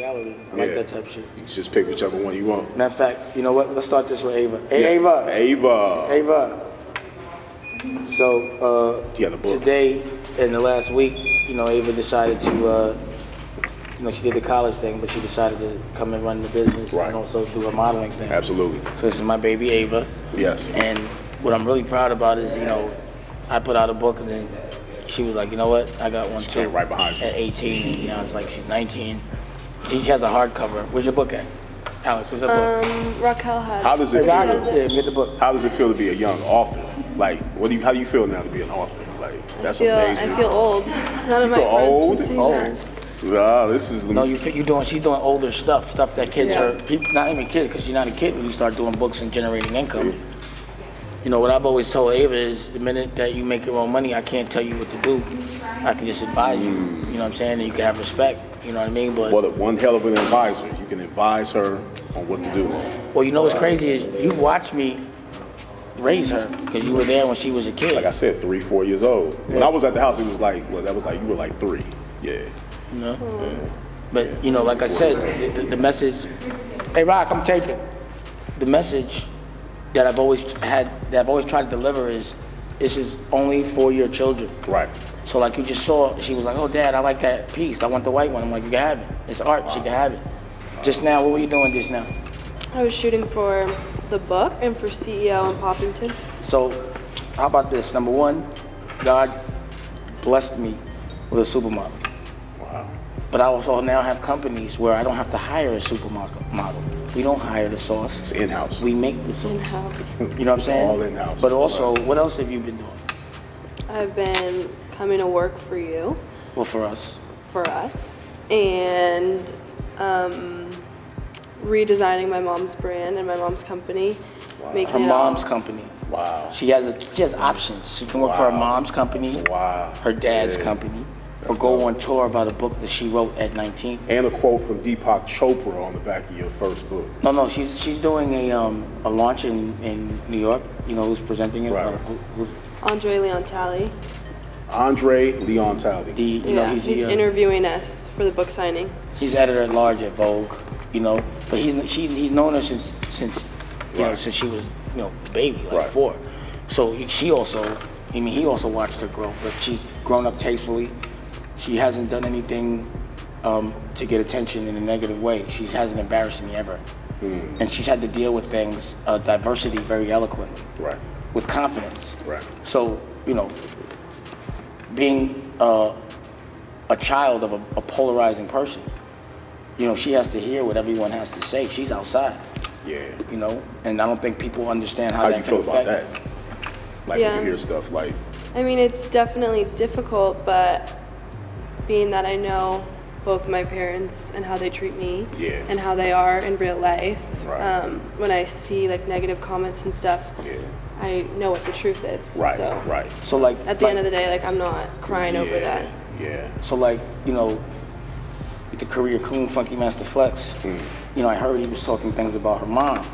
gallery. I like that type of shit. You just pick whichever one you want. Matter of fact, you know what? Let's start this with Ava. Hey, Ava. Ava. So today, in the last week, you know, Ava decided to, you know, she did the college thing, but she decided to come and run the business and also do her modeling thing. Absolutely. So this is my baby Ava. Yes. And what I'm really proud about is, you know, I put out a book and then she was like, you know what, I got one too. Right behind you. At 18, and now it's like she's 19. She has a hardcover. Where's your book at? Alex, what's that book? Raquel had. How does it feel? Yeah, get the book. How does it feel to be a young author? Like, how do you feel now to be an author? Like, that's amazing. I feel old. None of my old? friends would say that. Wow, this is. No, she's doing older stuff that kids are, not even kids, because she's not a kid when you start doing books and generating income. You know, what I've always told Ava is the minute that you make your own money, I can't tell you what to do. I can just advise you. You know what I'm saying? And you can have respect. You know what I mean? But one hell of an advisor. You can advise her on what to do. Well, you know what's crazy is you watched me raise her because you were there when she was a kid. Like I said, 3, 4 years old. Yeah. When I was at the house, it was like, you were like 3. Yeah. You know? Yeah. But, you know, like I said, the message, hey, Rock, I'm taping. The message that I've always tried to deliver is, this is only for your children. Right. So like you just saw, she was like, oh, Dad, I like that piece. I want the white one. I'm like, you can have it. It's art. She can have it. Just now, what were you doing just now? I was shooting for the book and for CEO in Poppington. So how about this? Number one, God blessed me with a supermodel. Wow. But I also now have companies where I don't have to hire a supermodel. We don't hire the sauce. It's in-house. We make the sauce. In-house. You know what I'm saying? All in-house. But also, what else have you been doing? I've been coming to work for you. Well, for us. For us. And redesigning my mom's brand and my mom's company. Wow. Making Her it mom's all. company. Wow. She has options. She can work for her mom's company, her dad's company, or go on tour about a book that she wrote at 19. And a quote from Deepak Chopra on the back of your first book. No, she's doing a launch in New York. You know who's presenting it? Right. Who's Andre Leon Talley. Andre Leon Talley. He's interviewing us for the book signing. He's editor at large at Vogue, you know. But he's known her since you know, since she was, you know, a baby, like 4. So he also watched her grow, but she's grown up tastefully. She hasn't done anything to get attention in a negative way. She hasn't embarrassed me ever. And she's had to deal with things, diversity very eloquently. Right. With confidence. Right. So, you know, being a child of a polarizing person, you know, she has to hear what everyone has to say. She's outside. Yeah. You know, and I don't think people understand how that can affect. How you feel about that? Like when you hear stuff like. I mean, it's definitely difficult, but being that I know both my parents and how they treat me and how they are in real life, when I see like negative comments and stuff, I know what the truth is. Right. So, So like at the end of the day, like I'm not crying over that. Yeah. So like, you know, with the career coon Funkmaster Flex, you know, I heard he was talking things about her mom.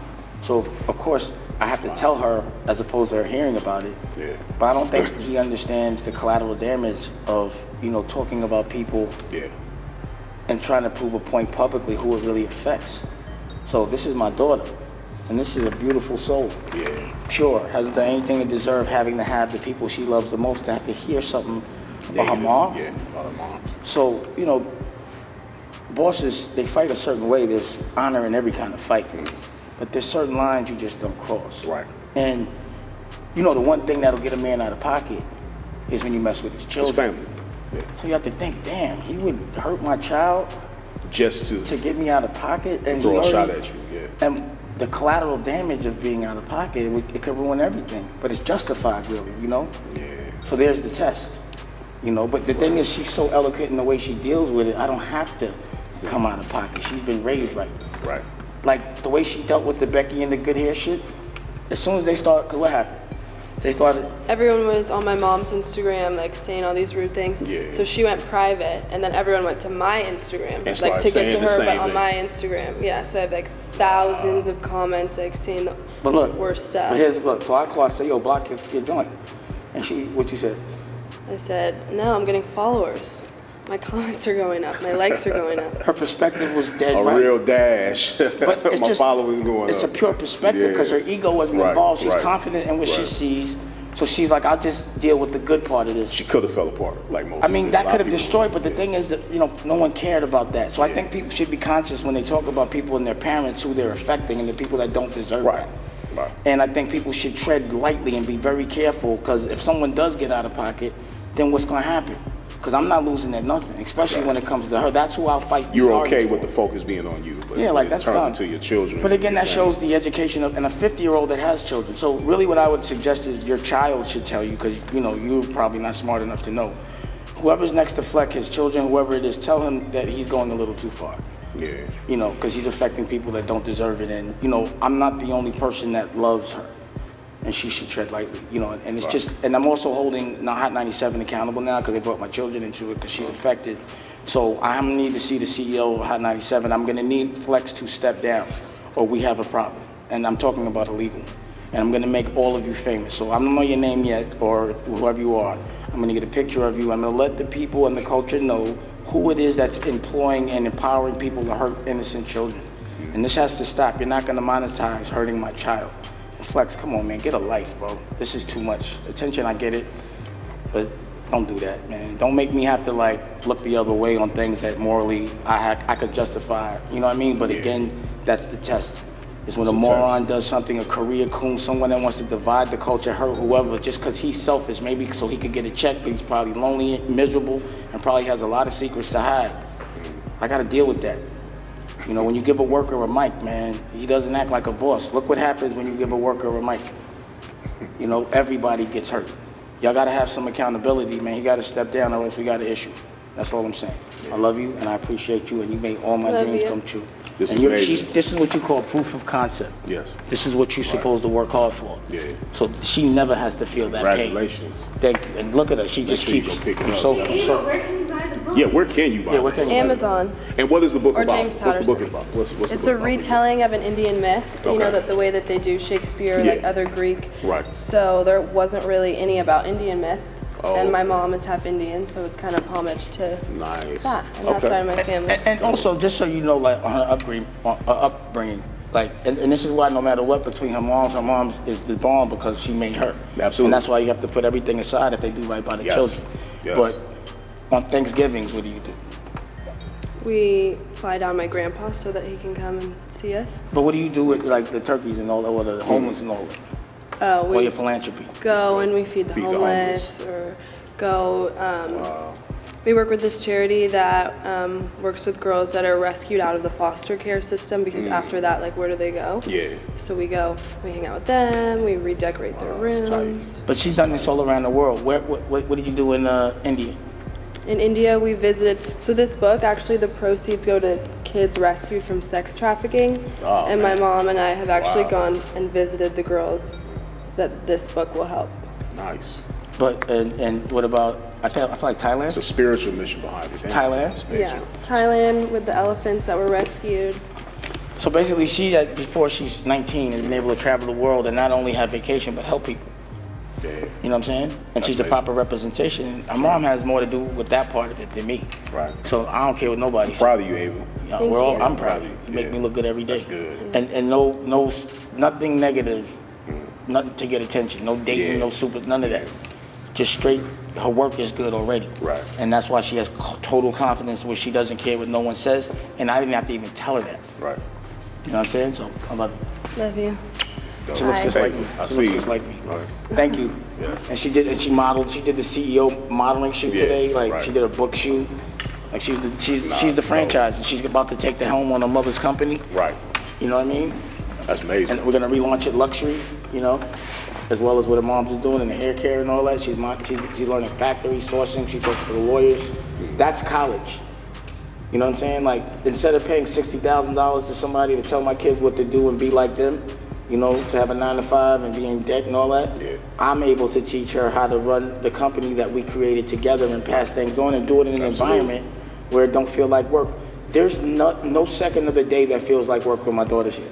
So of course I have to tell her as opposed to her hearing about it. Yeah. But I don't think he understands the collateral damage of, you know, talking about people and trying to prove a point publicly who it really affects. So this is my daughter, and this is a beautiful soul. Yeah. Pure, hasn't done anything to deserve having to have the people she loves the most to have to hear something about her mom. Yeah, about her mom. So, you know, bosses, they fight a certain way. There's honor in every kind of fight. But there's certain lines you just don't cross. Right. And, you know, the one thing that'll get a man out of pocket is when you mess with his children. His family. Yeah. So you have to think, damn, he would hurt my child just to get me out of pocket and throw a shot at you. Yeah. And the collateral damage of being out of pocket, it could ruin everything. But it's justified, really, you know? Yeah. So there's the test, you know? But the thing is, she's so eloquent in the way she deals with it, I don't have to come out of pocket. She's been raised right. Right. Like the way she dealt with the Becky and the good hair shit, as soon as they start, because what happened? They started. Everyone was on my mom's Instagram, like saying all these rude things. Yeah. So she went private, and then everyone went to my Instagram, And like to get to her, but on thing. my Instagram. Yeah. So I have like thousands of comments, like saying the worst stuff. But so I call, I say, yo, block your joint. And what you said? I said, no, I'm getting followers. my comments are going up, my likes are going up. Her perspective was dead A right. real dash. But it's My just, followers going it's up. a pure perspective because her ego wasn't Right, involved. She's right, confident in what she right. sees. So she's like, I'll just deal with the good part of this. She could have fell apart, like most. I mean, that a lot could of have people. destroyed, but the thing is that, you know, no one cared about that. So I think people should be conscious when they talk about people and their parents, who they're affecting, and the people that don't deserve Right, that. right. And I think people should tread lightly and be very careful, because if someone does get out of pocket, then what's going to happen? Because I'm not losing at nothing, especially when it comes to her. That's who I'll fight. You're hard okay for. with the focus being on you, but Yeah, like it that's turns done. into your children. But again, your that family. shows the education of, and a 50-year-old that has children. So really what I would suggest is your child should tell you, because, you know, you're probably not smart enough to know. Whoever's next to Fleck, his children, whoever it is, tell him that he's going a little too far. Yeah. You know, because he's affecting people that don't deserve it. And, you know, I'm not the only person that loves her. And she should tread lightly, you know, and it's just, and I'm also holding Hot 97 accountable now because they brought my children into it because she's affected. So I'm gonna need to see the CEO of Hot 97. I'm gonna need Flex to step down or we have a problem. And I'm talking about illegal. And I'm gonna make all of you famous. So I don't know your name yet or whoever you are. I'm gonna get a picture of you. I'm gonna let the people and the culture know who it is that's employing and empowering people to hurt innocent children. And this has to stop. You're not gonna monetize hurting my child. Flex, come on, man, get a life, bro. This is too much attention. I get it, but don't do that, man. Don't make me have to like look the other way on things that morally I could justify. You know what I mean? But again, that's the test. Is when a moron does something, a career coon, someone that wants to divide the culture, hurt whoever, just because he's selfish, maybe so he could get a check, but he's probably lonely, miserable, and probably has a lot of secrets to hide. I got to deal with that. You know, when you give a worker a mic, man, he doesn't act like a boss. Look what happens when you give a worker a mic. You know, everybody gets hurt. Y'all gotta have some accountability, man. He gotta step down or else we got an issue. That's all I'm saying. I love you and I appreciate you and you made all my dreams come true. This and is amazing. this is what you call proof of concept. Yes. This is what you're supposed to work hard for. Yeah. So she never has to feel that pain. Congratulations. Thank you. And look at her. She just sure you keeps. go pick it I'm up. so, Yeah. I'm so, Where can you buy the book? Yeah, where can you buy yeah, what it? can you Amazon. And what is the book Or about? James What's the book Patterson. about? What's It's the a book about? retelling of an Indian myth, you know, Okay. that the way that they do Shakespeare, Yeah. like other Greek. Right. So there wasn't really any about Indian myths. Oh, and my okay. mom is half Indian, so it's kind of homage to Nice. that. And that's Okay. why my family. And also, just so you know, like on her upbringing, like, and this is why no matter what between her mom is the bomb because she made her. Absolutely. And that's why you have to put everything aside if they do right by the Yes. children. Yes. But on Thanksgivings, what do you do? We fly down my grandpa so that he can come and see us. But what do you do with like the turkeys and all that, or the homeless and all that? Or We your philanthropy? go and we feed the Feed the homeless, or go. We work with this charity that works with girls that are rescued out of the foster care system because after that, like, where do they go? Yeah. So we go, we hang out with them, we redecorate their That's tight. rooms. But she's done this all around the world. What did you do in India? In India, we visited. So this book, actually, the proceeds go to kids rescued from sex trafficking. Oh, and man. my mom and I have actually Wow. gone and visited the girls that this book will help. Nice. But and what about? I feel like Thailand. It's a spiritual mission behind it. Thailand? Yeah, Thailand with the elephants that were rescued. So basically, before she's 19, has been able to travel the world and not only have vacation but help people. Yeah. You know what I'm saying? And she's the amazing. proper representation. Her mom has more to do with that part of it than me. Right. So I don't care what nobody says. Proud of you, Ava. Thank you. I'm proud of you. You make Yeah. me look good every day. That's good. And nothing negative, nothing to get attention. No dating, Yeah. no super, none of that. Just straight. Her work is good already. Right. And that's why she has total confidence where she doesn't care what no one says. And I didn't have to even tell her that. Right. You know what I'm saying? So I love you. Love you. She looks just like me. I She see looks you. just like me. Right. Thank you. Yeah. And she did the CEO modeling shoot Yeah, today. Like right. she did a book shoot. Like she's the franchise and she's about to take the helm on her mother's company. Right. You know what I mean? That's amazing. And we're gonna relaunch it luxury, you know, as well as what her mom's is doing in the hair care and all that. She's learning factory sourcing. She talks to the lawyers. That's college. You know what I'm saying? Like instead of paying $60,000 to somebody to tell my kids what to do and be like them, you know, to have a 9 to 5 and be in debt and all that, Yeah. I'm able to teach her how to run the company that we created together and pass things on and do it in an Absolutely. environment where it don't feel like work. There's no second of the day that feels like work when my daughter's here.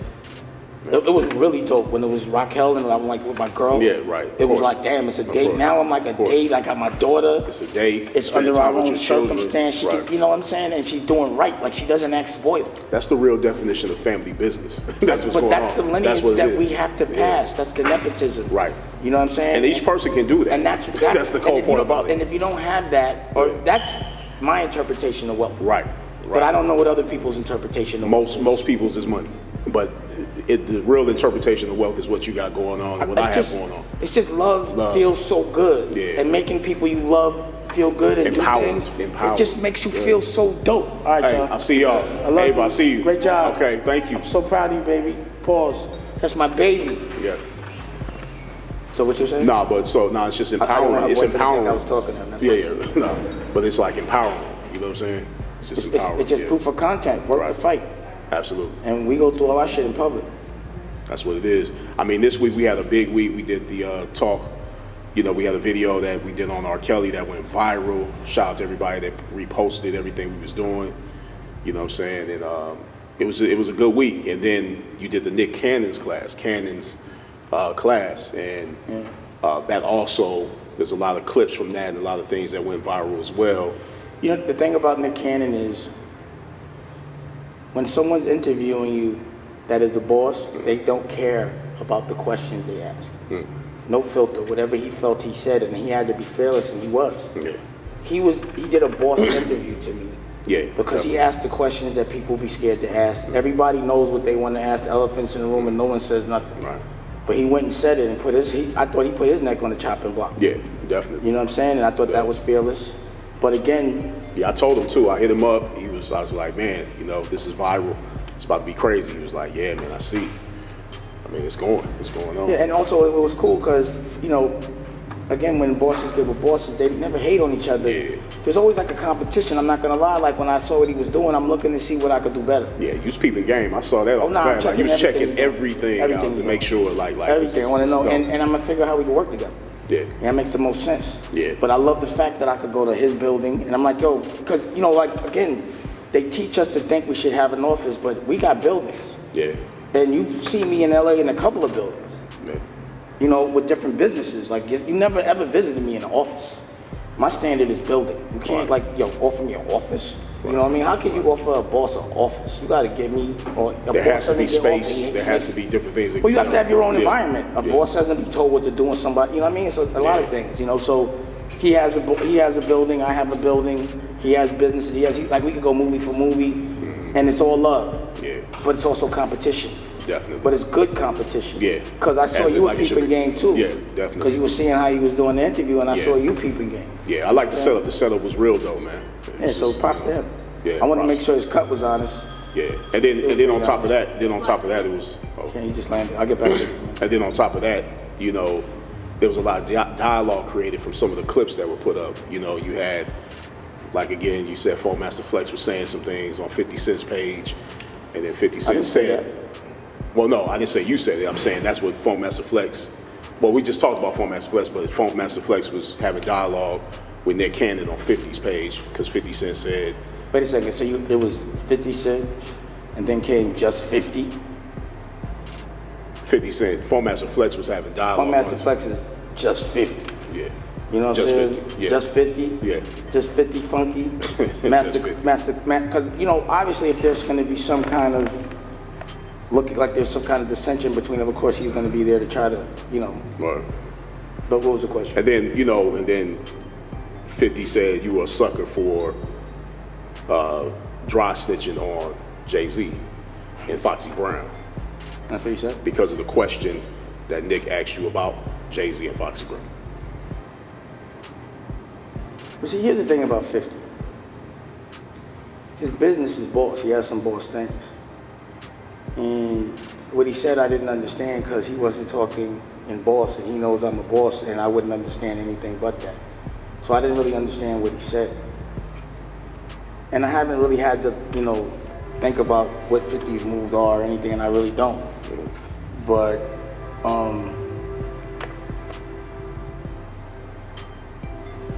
It was really dope when it was Raquel and I'm like with my girl. Yeah, right. It was like, damn, it's a date. Now I'm like a date. I got my daughter. It's a date. It's under our own children. circumstance. She can, you know what I'm saying? And she's doing right. Like, she doesn't act spoiled. That's the real definition of family business. That's what's going on. But that's the lineage that we have to pass. That's the nepotism. Right. You know what I'm saying? And each person can do that. And that's the whole point about it. And if you don't have that, or that's my interpretation of wealth. Right. But I don't know what other people's interpretation of wealth is. Most people's is money. But the real interpretation of wealth is what you got going on and what I have going on. It's just love feels so good. Yeah. And making people you love feel good and empowered. do things. It just makes you feel so dope. All right, hey, y'all. I'll see y'all. Ava, I'll see you. Great job. Okay, thank you. I'm so proud of you, baby. Pause. That's my baby. Yeah. So what you saying? It's just empowering. It's empowering. I was talking to him. Yeah. No, but it's like empowering. You know what I'm saying? It's just empowering. It's just proof of content. Work the fight. Absolutely. And we go through all our shit in public. That's what it is. I mean, this week we had a big week. We did the talk. You know, we had a video that we did on R. Kelly that went viral. Shout out to everybody that reposted everything we was doing. You know what I'm saying? And it was a good week. And then you did the Nick Cannon's class, and that also, there's a lot of clips from that and a lot of things that went viral as well. You know, the thing about Nick Cannon is when someone's interviewing you that is a boss, they don't care about the questions they ask. No filter, whatever he felt he said, and he had to be fearless, and he was. Yeah. He did a boss interview to me. Yeah. Because he asked the questions that people be scared to ask. Everybody knows what they want to ask, the elephants in the room, and no one says nothing. Right. But he went and said it and I thought he put his neck on the chopping block. Yeah, definitely. You know what I'm saying? And I thought that was fearless. But again... Yeah, I told him too. I hit him up. I was like, man, you know, this is viral. It's about to be crazy. He was like, yeah, man, I see. I mean, it's going on. Yeah, and also it was cool because, you know, again, when bosses get with bosses, they never hate on each other. Yeah. There's always like a competition. I'm not gonna lie. Like when I saw what he was doing, I'm looking to see what I could do better. Yeah, you was peeping game. I saw that off the bat. Like, he was checking everything out to make sure, like everything. I want to know, and I'm gonna figure out how we can work together. Yeah. That makes the most sense. Yeah. But I love the fact that I could go to his building, and I'm like, yo, because you know, like again, they teach us to think we should have an office, but we got buildings. Yeah. And you see me in LA in a couple of buildings. Yeah. You know, with different businesses. Like, you never ever visited me in an office. My standard is building. You can't, like, yo, offer me an office. You know what I mean? How can you offer a boss an office? You got to give me... There has to be space. There has to be different things. Well, you have to have your own environment. A boss hasn't been told what to do with somebody. You know what I mean? It's a lot of things, you know? So he has a building. I have a building. He has businesses. Like, we could go movie for movie, and it's all love. Yeah. But it's also competition. Definitely. But it's good competition. Yeah. Because I saw you were peeping game too. Yeah, definitely. Because you were seeing how you was doing the interview, and I saw you peeping game. Yeah, I like the setup. The setup was real though, man. Yeah, so props to him. Yeah. I wanted to make sure his cut was honest. Yeah. And then on top of that, it was. Okay, he just landed. I'll get back to it. And then on top of that, you know, there was a lot of dialogue created from some of the clips that were put up. You know, you had, like again, you said Funkmaster Flex was saying some things on 50 Cent's page, and then 50 Cent said. Well, no, I didn't say you said it. I'm saying that's what Funkmaster Flex. Well, we just talked about Funkmaster Flex, but Funkmaster Flex was having dialogue with Nick Cannon on 50's page because 50 Cent said. Wait a second. So it was 50 Cent, and then came just 50. 50 Cent. Funkmaster Flex was having dialogue. Funkmaster Flex is just 50. Yeah. You know what I'm saying? 50. Yeah. Just 50. Yeah. Just 50 funky. Just 50. Because you know, obviously, if there's going to be some kind of looking like there's some kind of dissension between them, of course he's going to be there to try to, you know. Right. But what was the question? And then, you know, 50 said you were a sucker for dry snitching on Jay-Z and Foxy Brown. That's what he said? Because of the question that Nick asked you about Jay-Z and Foxy Brown. But see, here's the thing about 50. His business is boss. He has some boss things. And what he said I didn't understand because he wasn't talking in boss, and he knows I'm a boss, and I wouldn't understand anything but that. So I didn't really understand what he said. And I haven't really had to, you know, think about what 50's moves are or anything, and I really don't. But,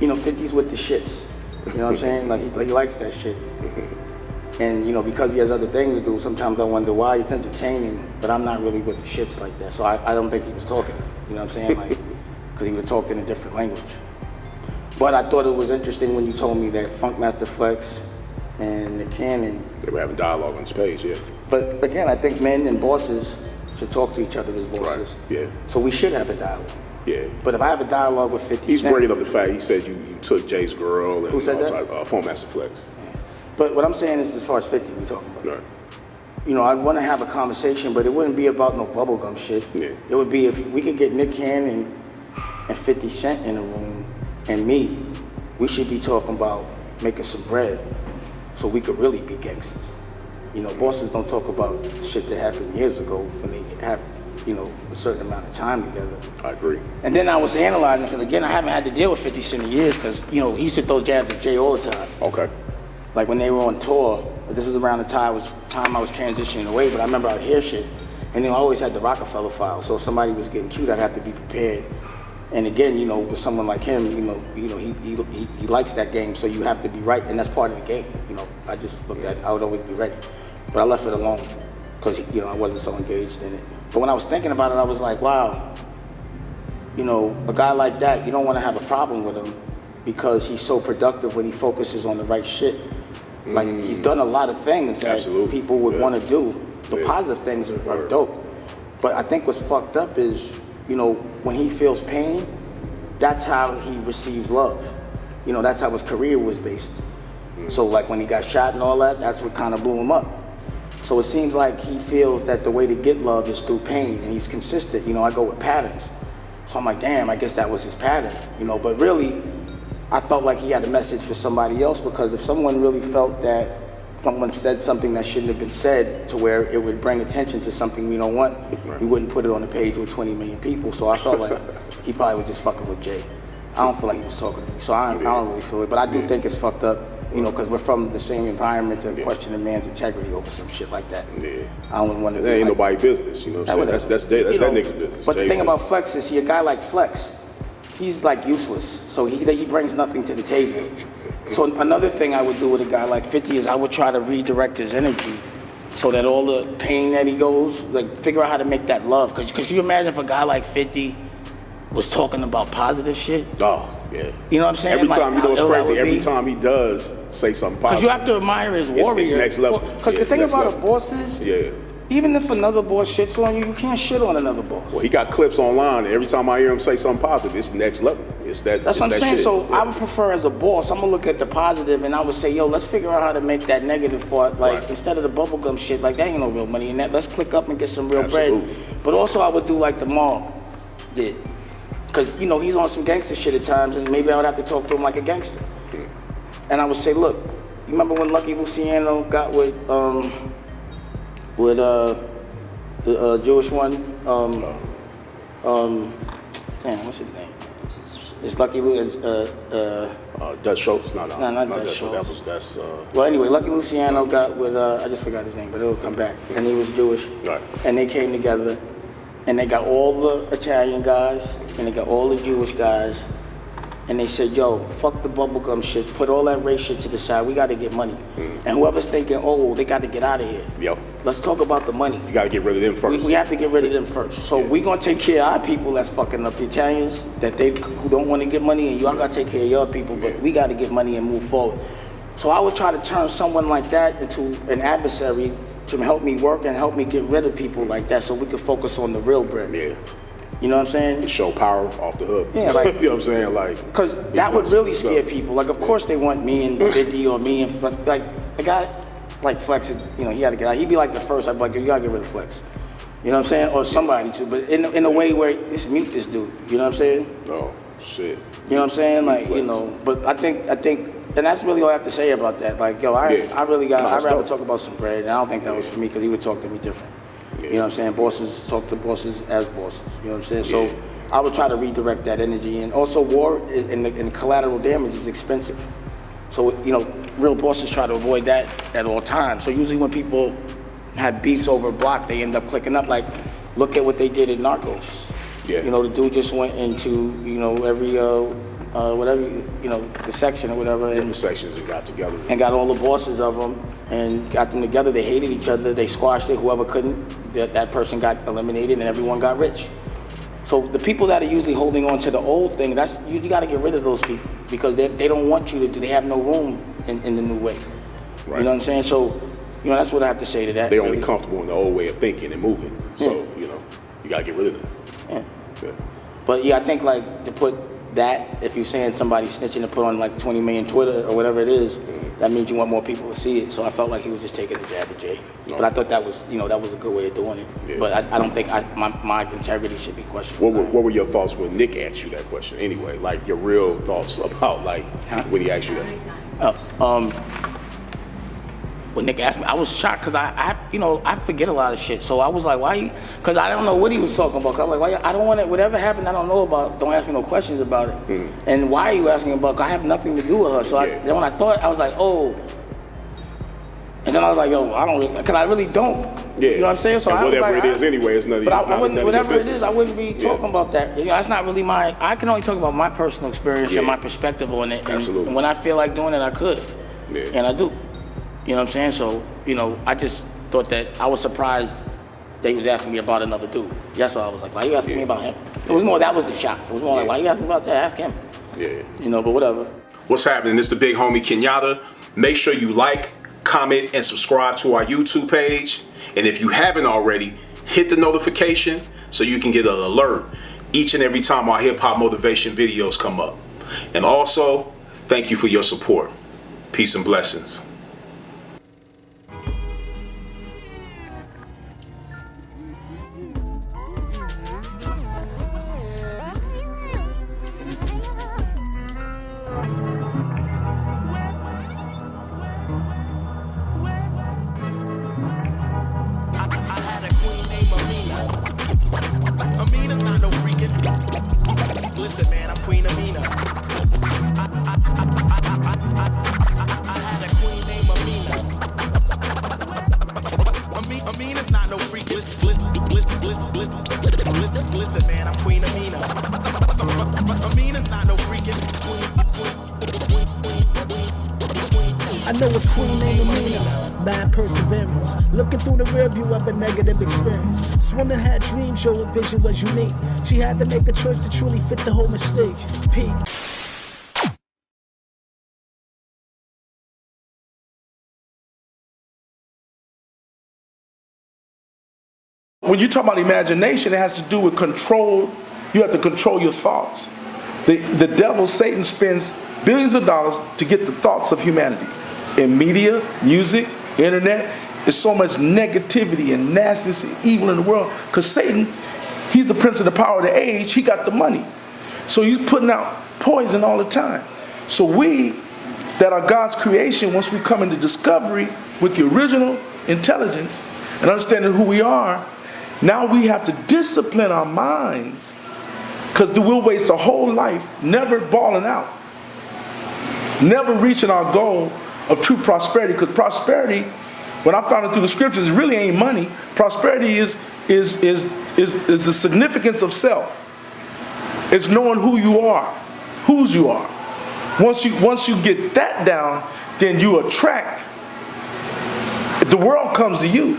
you know, 50's with the shits. You know what I'm saying? Like he likes that shit. And, you know, because he has other things to do, sometimes I wonder why it's entertaining, but I'm not really with the shits like that. So I don't think he was talking, you know what I'm saying? Like, because he would have talked in a different language. But I thought it was interesting when you told me that Funkmaster Flex and the Cannon. They were having dialogue on this page, yeah. But again, I think men and bosses should talk to each other as bosses. Right, yeah. So we should have a dialogue. Yeah. But if I have a dialogue with 50 He's Cent, bringing up the fact, he said you took Jay's girl. And who said that? Funkmaster Flex. But what I'm saying is, as far as 50, we talking about. Right. You know, I want to have a conversation, but it wouldn't be about no bubblegum shit. Yeah. It would be if we could get Nick Cannon and 50 Cent in the room, and me, we should be talking about making some bread so we could really be gangsters. You know, bosses don't talk about shit that happened years ago when they have, you know, a certain amount of time together. I agree. And then I was analyzing, because again, I haven't had to deal with 50 Cent in years, because, you know, he used to throw jabs at Jay all the time. Okay. Like when they were on tour, this was around the time I was transitioning away, but I remember I'd hear shit. And then I always had the Rockefeller file, so if somebody was getting cute, I'd have to be prepared. And again, you know, with someone like him, he likes that game, so you have to be right, and that's part of the game. You know, I just looked at it, I would always be ready. But I left it alone, because, you know, I wasn't so engaged in it. But when I was thinking about it, I was like, wow, you know, a guy like that, you don't want to have a problem with him, because he's so productive when he focuses on the right shit. Like, he's done a lot of things that people would want to do. The positive things are dope. But I think what's fucked up is, you know, when he feels pain, that's how he receives love. You know, that's how his career was based. So like when he got shot and all that, that's what kind of blew him up. So it seems like he feels that the way to get love is through pain, and he's consistent. You know, I go with patterns. So I'm like, damn, I guess that was his pattern. You know, but really, I felt like he had a message for somebody else, because if someone really felt that someone said something that shouldn't have been said to where it would bring attention to something we don't want, we wouldn't put it on the page with 20 million people. So I felt like he probably was just fucking with Jay. I don't feel like he was talking to me, so I don't really feel it. But I do think it's fucked up, you know, because we're from the same environment to question a man's integrity over some shit like that. Yeah. I don't want to. That ain't nobody business, you know what I'm saying? That's that nigga's business. But Jay the thing business. about Flex is, a guy like Flex, he's like useless. So he brings nothing to the table. So another thing I would do with a guy like 50 is I would try to redirect his energy so that all the pain that he goes, like figure out how to make that love. Cause you imagine if a guy like 50 was talking about positive shit? Oh, yeah. You know what I'm saying? Every time, like, you know what's crazy? Every time he does say something positive. Because you have to admire his warrior. It's next level. Because the thing about a boss is, even if another boss shits on you, you can't shit on another boss. Well, he got clips online, and every time I hear him say something positive, it's next level. That's what I'm saying. Shit. So I would prefer as a boss, I'm gonna look at the positive, and I would say, yo, let's figure out how to make that negative part, like instead of the bubblegum shit, like that ain't no real money in that. Let's click up and get some real bread. But also I would do like the Maul did. Because, you know, he's on some gangster shit at times, and maybe I would have to talk to him like a gangster. And I would say, look, you remember when Lucky Luciano got with the Jewish one? Damn, what's his name? It's Lucky Lu. Dutch Schultz? No, not Dutch Schultz. That's. Well, anyway, Lucky Luciano got with I just forgot his name, but it'll come back. And he was Jewish. Right. And they came together, and they got all the Italian guys, and they got all the Jewish guys, and they said, yo, fuck the bubblegum shit, put all that race shit to the side, we gotta get money. And whoever's thinking, oh, they gotta get out of here. Yep. Let's talk about the money. You gotta get rid of them first. We have to get rid of them first. So we gonna take care of our people that's fucking up, the Italians, who don't wanna get money, and y'all gotta take care of your people, but we gotta get money and move forward. So I would try to turn someone like that into an adversary to help me work and help me get rid of people like that so we could focus on the real bread. Yeah. You know what I'm saying? Show power off the hook. Yeah, like, you know what I'm saying? Like, because that would really scare people. Like, of course they want me and 50 or me and, but like, a guy like Flex, you know, he had to get out. He'd be like the first, I'd be like, you gotta get rid of Flex. You know what I'm saying? Or somebody too, but in a way where, just mute this dude. You know what I'm saying? Oh, shit. You know what I'm saying? Like, you know, but I think, and that's really all I have to say about that. Like, yo, I really got, I'd rather talk about some bread, and I don't think that was for me, because he would talk to me different. You know what I'm saying? Bosses talk to bosses as bosses. You know what I'm saying? So I would try to redirect that energy. And also war and collateral damage is expensive. So, you know, real bosses try to avoid that at all times. So usually when people have beefs over a block, they end up clicking up. Like, look at what they did in Narcos. Yeah. You know, the dude just went into, you know, every whatever, you know, the section or whatever. Different sections and got together. And got all the bosses of them and got them together. They hated each other. They squashed it. Whoever couldn't, that person got eliminated and everyone got rich. So the people that are usually holding on to the old thing, that's you got to get rid of those people because they don't want you to do. They have no room in the new way. Right. You know what I'm saying? So, you know, that's what I have to say to that. They're only comfortable in the old way of thinking and moving. So, you know, you got to get rid of that. Yeah. But yeah, I think like to put that, if you're saying somebody snitching to put on like 20 million Twitter or whatever it is, that means you want more people to see it. So I felt like he was just taking a jab at Jay. No. But I thought that was, you know, that was a good way of doing it. Yeah. But I don't think my integrity should be questioned. What were your thoughts when Nick asked you that question anyway? Like your real thoughts about like when he asked you that? When Nick asked me, I was shocked because I forget a lot of shit. So I was like, why you? Because I don't know what he was talking about. I'm like, why? I don't want to. Whatever happened, I don't know about. Don't ask me no questions about it. And why are you asking about? Cause I have nothing to do with her. So then when I thought, I was like, oh. And then I was like, yo, I don't, because I really don't. Yeah. You know what I'm saying? So and whatever it is anyway, it's nothing. But I wouldn't, whatever it is, I wouldn't be talking about that. You know, that's not really I can only talk about my personal experience and my perspective on it. Absolutely. And when I feel like doing it, I could. Yeah. And I do. You know what I'm saying? So, you know, I just thought that I was surprised that he was asking me about another dude. That's why I was like, why are you asking me about him? It was more, that was the shock. It was more like, why are you asking me about that? Ask him. Yeah. You know, but whatever. What's happening? This is the big homie Kenyatta. Make sure you like, comment, and subscribe to our YouTube page. And if you haven't already, hit the notification so you can get an alert each and every time our hip hop motivation videos come up. And also, thank you for your support. Peace and blessings. I know a queen named Amina, mad perseverance. Looking through the rear view of a negative experience. This woman had dreams, your vision was unique. She had to make a choice to truly fit the whole mistake. Peak. When you talk about imagination, it has to do with control. You have to control your thoughts. The devil, Satan, spends billions of dollars to get the thoughts of humanity. In media, music, internet, there's so much negativity and nastiness and evil in the world. Because Satan, he's the prince of the power of the age. He got the money. So he's putting out poison all the time. So we, that are God's creation, once we come into discovery with the original intelligence and understanding who we are, now we have to discipline our minds, because we'll waste a whole life never balling out, never reaching our goal of true prosperity. Because prosperity, when I found it through the scriptures, it really ain't money. Prosperity is the significance of self. It's knowing who you are, whose you are. Once you get that down, then you attract. The world comes to you.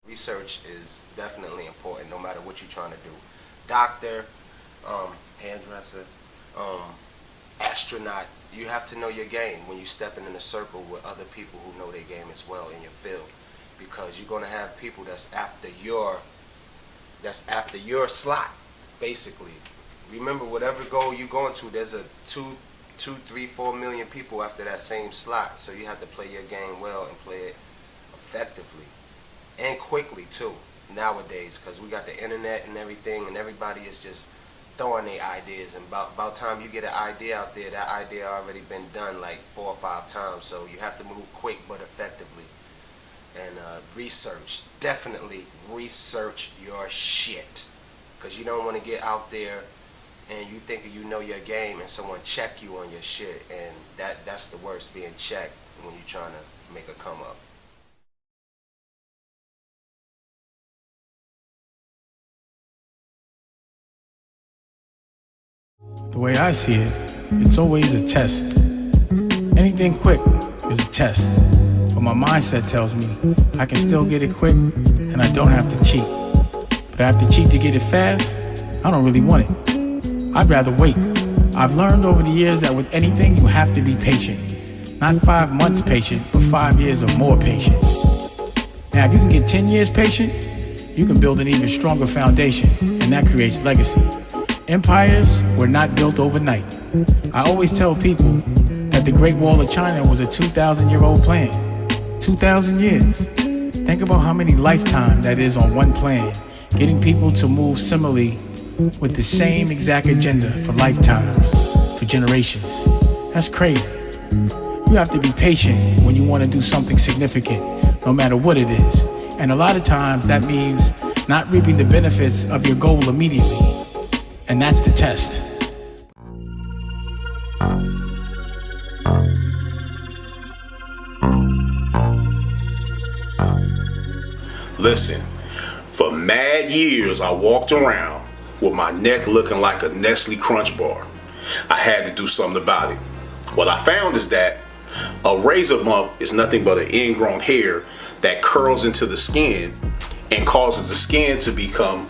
Research is definitely important no matter what you're trying to do. Doctor, hairdresser, astronaut, you have to know your game when you're stepping in a circle with other people who know their game as well in your field, because you're going to have people that's after your slot, basically. Remember, whatever goal you're going to, there's a 2, 3, 4 million people after that same slot, so you have to play your game well and play it effectively. And quickly too, nowadays, because we got the internet and everything, and everybody is just throwing their ideas, and about time you get an idea out there, that idea already been done like 4 or 5 times, so you have to move quick but effectively. And research, definitely research your shit, because you don't want to get out there and you think you know your game and someone check you on your shit, and that's the worst, being checked when you're trying to make a come up. The way I see it, it's always a test. Anything quick is a test. But my mindset tells me I can still get it quick and I don't have to cheat. But I have to cheat to get it fast? I don't really want it. I'd rather wait. I've learned over the years that with anything you have to be patient. Not 5 months patient, but 5 years or more patient. Now if you can get 10 years patient, you can build an even stronger foundation, and that creates legacy. Empires were not built overnight. I always tell people that the Great Wall of China was a 2,000-year-old plan. 2,000 years. Think about how many lifetimes that is on one plan, getting people to move similarly with the same exact agenda for lifetimes, for generations. That's crazy. You have to be patient when you want to do something significant, no matter what it is. And a lot of times that means not reaping the benefits of your goal immediately. And that's the test. Listen, for mad years I walked around with my neck looking like a Nestle Crunch bar. I had to do something about it. What I found is that a razor bump is nothing but an ingrown hair that curls into the skin and causes the skin to become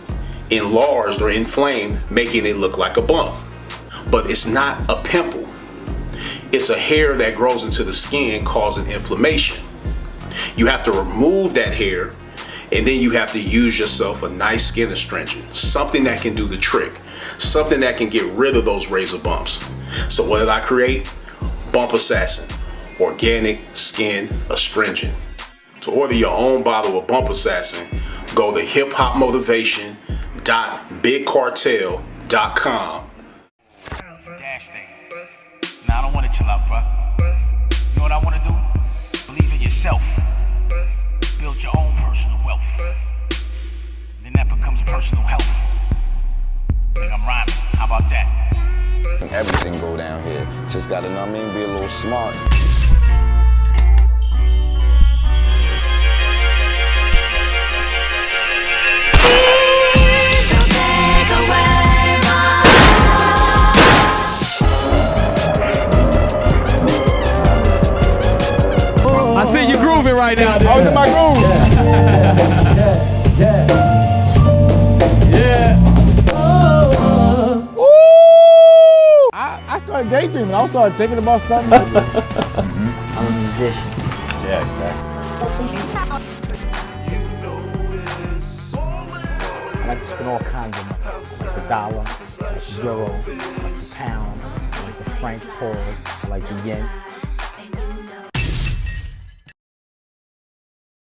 enlarged or inflamed, making it look like a bump. But it's not a pimple. It's a hair that grows into the skin causing inflammation. You have to remove that hair, and then you have to use yourself a nice skin astringent, something that can do the trick, something that can get rid of those razor bumps. So what did I create? Bump Assassin, organic skin astringent. To order your own bottle of Bump Assassin, go to hiphopmotivation.bigcartel.com. Dash thing. Now I don't want to chill out, bro. You know what I want to do? Believe in yourself. Build your own personal wealth. Then that becomes personal health. I think I'm rhyming. How about that? Everything go down here. Just gotta, know what I mean, be a little smart. I see you grooving right now, dude. I was in my groove. Yeah. I started daydreaming. I started thinking about something. I'm a musician. Yeah, exactly. I like to spend all kinds of money. I like the dollar, I like the euro, I like the pound, I like the franc pause, I like the yen.